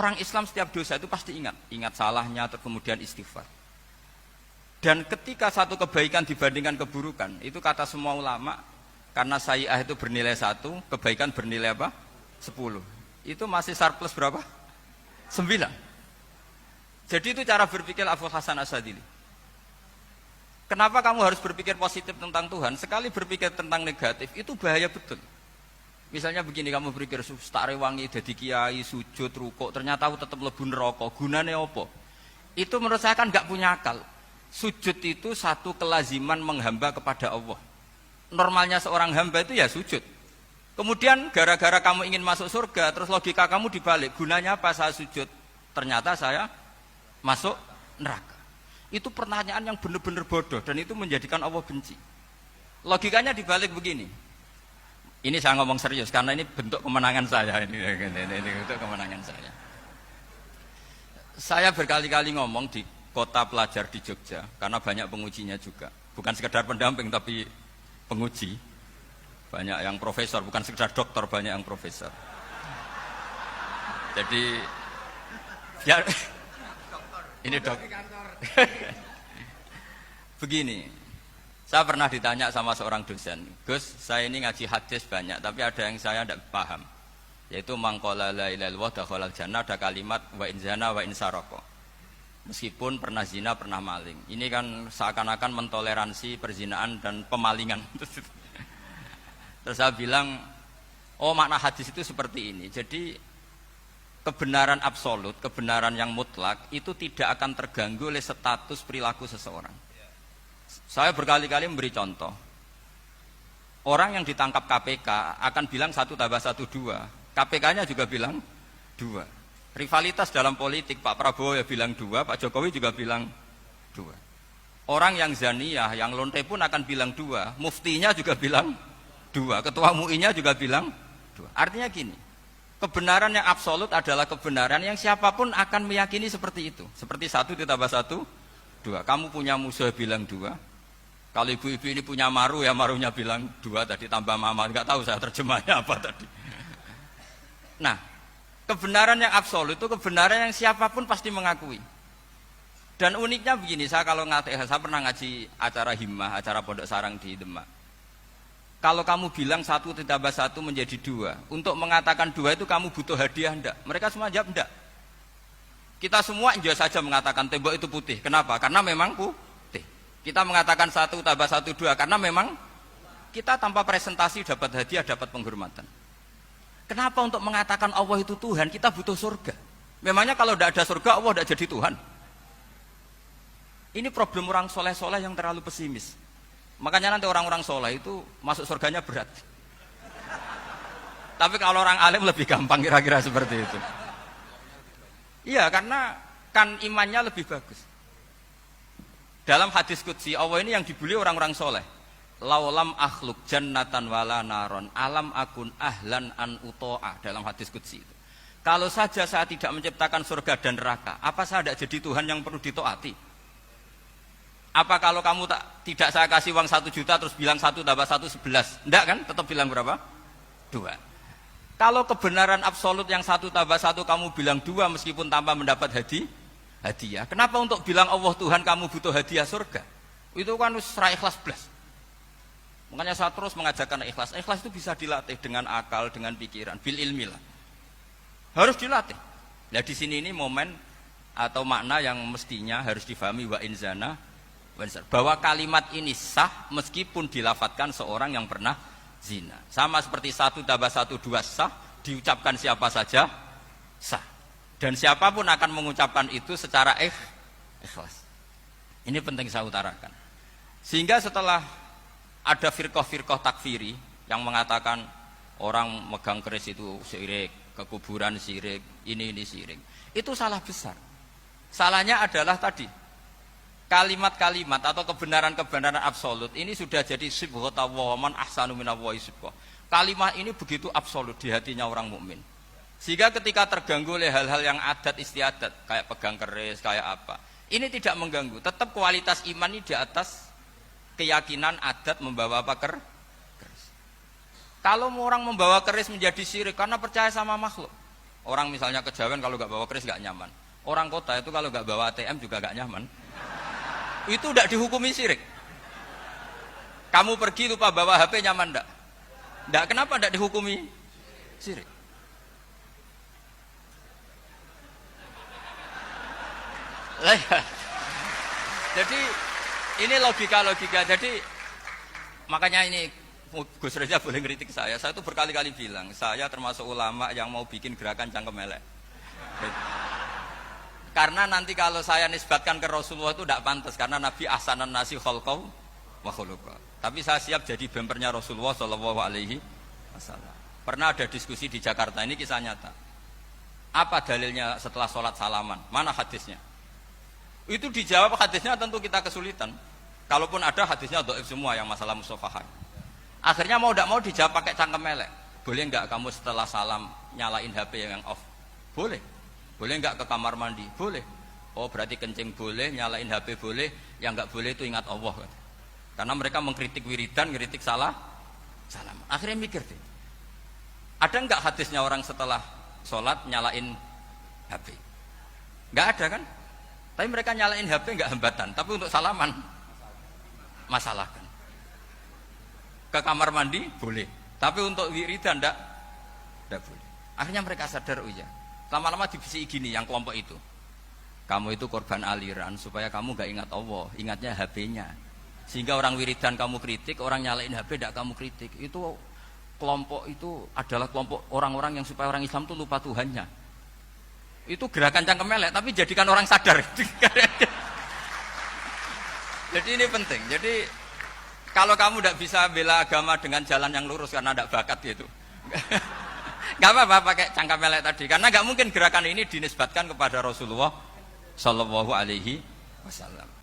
Orang Islam setiap dosa itu pasti ingat salahnya, terus kemudian istighfar. Dan ketika satu kebaikan dibandingkan keburukan, itu kata semua ulama, karena sayyi'ah itu bernilai 1, kebaikan bernilai apa? 10. Itu masih surplus berapa? 9. Jadi itu cara berpikir Abul Hasan Asyadzili. Kenapa kamu harus berpikir positif tentang Tuhan? Sekali berpikir tentang negatif, itu bahaya betul. Misalnya begini, kamu berpikir tak rewangi jadi kiai, sujud, rukuk, ternyata aku tetap mlebu neraka. Gunane apa? Itu menurut saya kan nggak punya akal. Sujud itu satu kelaziman menghamba kepada Allah. Normalnya seorang hamba itu ya sujud. Kemudian gara-gara kamu ingin masuk surga, terus logika kamu dibalik. Gunanya apa saya sujud? Ternyata saya masuk neraka. Itu pertanyaan yang benar-benar bodoh dan itu menjadikan Allah benci. Logikanya dibalik begini. Ini saya ngomong serius karena ini bentuk kemenangan saya ini bentuk kemenangan saya. Saya berkali-kali ngomong di kota pelajar di Jogja karena banyak pengujinya juga. Bukan sekedar pendamping tapi penguji. Banyak yang profesor, bukan sekedar dokter, banyak yang profesor. Jadi biar ini dok. Begini. Saya pernah ditanya sama seorang dosen, Gus, saya ini ngaji hadis banyak, tapi ada yang saya tidak paham, yaitu mangqala la ilaha illallah dakhalal jannah, ada kalimat wa in zana wa in saraka. Meskipun pernah zina, pernah maling. Ini kan seakan-akan mentoleransi perzinaan dan pemalingan. Terus saya bilang, oh makna hadis itu seperti ini. Jadi kebenaran absolut, kebenaran yang mutlak itu tidak akan terganggu oleh status perilaku seseorang. Saya berkali-kali memberi contoh. Orang yang ditangkap KPK akan bilang 1 tambah 1 2. KPK-nya juga bilang 2. Rivalitas dalam politik, Pak Prabowo ya bilang 2, Pak Jokowi juga bilang 2. Orang yang zaniyah, yang lonte pun akan bilang 2. Muftinya juga bilang 2. Ketua MUI-nya juga bilang 2. Artinya gini, kebenaran yang absolut adalah kebenaran yang siapapun akan meyakini seperti itu. Seperti 1 ditambah 1 2. Kamu punya musuh bilang 2. Kalau ibu-ibu ini punya maru ya marunya bilang 2 tadi tambah mama. Enggak tahu saya terjemahnya apa tadi. Nah, kebenaran yang absolut itu kebenaran yang siapapun pasti mengakui. Dan uniknya begini, saya pernah ngaji acara himmah, acara pondok sarang di Demak. Kalau kamu bilang 1 ditambah 1 menjadi 2, untuk mengatakan 2 itu kamu butuh hadiah enggak? Mereka semua jawab enggak. Kita semua enggak saja mengatakan tembok itu putih. Kenapa? Karena memang putih. Kita mengatakan 1 tambah 1 2 karena memang kita tanpa presentasi dapat hadiah, dapat penghormatan. Kenapa untuk mengatakan Allah itu Tuhan kita butuh surga? Memangnya kalau tidak ada surga Allah tidak jadi Tuhan? Ini problem orang soleh-soleh yang terlalu pesimis. Makanya nanti orang-orang soleh itu masuk surganya berat. Tapi kalau orang alim lebih gampang kira-kira seperti itu. Iya, karena kan imannya lebih bagus. Dalam hadis qudsi Allah ini yang dibuli orang-orang soleh. Laulam akhluk jannatan wala naron alam akun ahlan an uto'a. Dalam hadis qudsi itu. Kalau saja saya tidak menciptakan surga dan neraka, apa saya tidak jadi Tuhan yang perlu ditaati? Apa kalau kamu tidak saya kasih uang 1 juta terus bilang 1 tambah 1 11? Enggak kan? Tetap bilang berapa? 2. Kalau kebenaran absolut yang 1 tambah 1 kamu bilang 2 meskipun tanpa mendapat hadiah. Kenapa untuk bilang Allah Tuhan kamu butuh hadiah surga? Itu kan serai ikhlas belas. Makanya saya terus mengajarkan ikhlas. Ikhlas itu bisa dilatih dengan akal, dengan pikiran, bil ilmi lah. Harus dilatih. Nah di sini ini momen atau makna yang mestinya harus difahami wa inzana bahwa kalimat ini sah meskipun dilafatkan seorang yang pernah zina. Sama seperti 1 tambah 1 2 sah, diucapkan siapa saja sah. Dan siapapun akan mengucapkan itu secara ikhlas. Ini penting saya utarakan. Sehingga setelah ada firqah-firqah takfiri yang mengatakan orang megang keris itu syirik, ke kuburan syirik, ini syirik. Itu salah besar. Salahnya adalah tadi kalimat-kalimat atau kebenaran-kebenaran absolut ini sudah jadi sibghatullah man ahsanu minallahi sibghah. Kalimat ini begitu absolut di hatinya orang mukmin. Sehingga ketika terganggu oleh hal-hal yang adat istiadat kayak pegang keris, kayak apa, ini tidak mengganggu. Tetap kualitas iman ini di atas keyakinan adat membawa apa keris. Kalau orang membawa keris menjadi syirik karena percaya sama makhluk, Orang misalnya kejawen kalau nggak bawa kris nggak nyaman. Orang kota itu kalau nggak bawa ATM juga nggak nyaman. Itu tidak dihukumi syirik. Kamu pergi lupa bawa HP nyaman ndak? Ndak, kenapa ndak dihukumi syirik? Jadi ini logika-logika. Jadi makanya ini Gus Reza boleh ngeritik saya. Saya itu berkali-kali bilang, saya termasuk ulama yang mau bikin gerakan cangkem elek. Karena nanti kalau saya nisbatkan ke Rasulullah itu tidak pantas, karena Nabi ahsanan nasi khalqau wa khuluqa. Tapi saya siap jadi bempernya Rasulullah Shallallahu Alaihi Wasallam. Pernah ada diskusi di Jakarta, ini kisah nyata. Apa dalilnya setelah sholat salaman? Mana hadisnya? Itu dijawab hadisnya tentu kita kesulitan. Kalaupun ada hadisnya dhaif semua yang masalah musafahat. Akhirnya mau tidak mau dijawab pakai cangkem elek. Boleh enggak kamu setelah salam nyalain HP yang off? Boleh. Boleh enggak ke kamar mandi? Boleh. Oh berarti kencing boleh, nyalain HP boleh, yang enggak boleh itu ingat Allah. Karena mereka mengkritik wiridan, ngeritik salam. Akhirnya mikir deh. Ada enggak hadisnya orang setelah sholat nyalain HP? Enggak ada kan? Tapi mereka nyalain HP enggak hambatan, tapi untuk salaman masalahkan. Ke kamar mandi boleh, tapi untuk wiridan enggak boleh. Akhirnya mereka sadar, oh iya. Lama-lama dibisiki gini yang kelompok itu. Kamu itu korban aliran supaya kamu enggak ingat Allah, ingatnya HP-nya. Sehingga orang wiridan kamu kritik, orang nyalain HP enggak kamu kritik. Itu kelompok itu adalah kelompok orang-orang yang supaya orang Islam itu lupa Tuhannya. Itu gerakan cangkem elek, tapi jadikan orang sadar. Jadi ini penting. Jadi kalau kamu tidak bisa bela agama dengan jalan yang lurus karena tidak bakat gitu, nggak apa-apa pakai cangkem elek tadi. Karena nggak mungkin gerakan ini dinisbatkan kepada Rasulullah Shallallahu Alaihi Wasallam.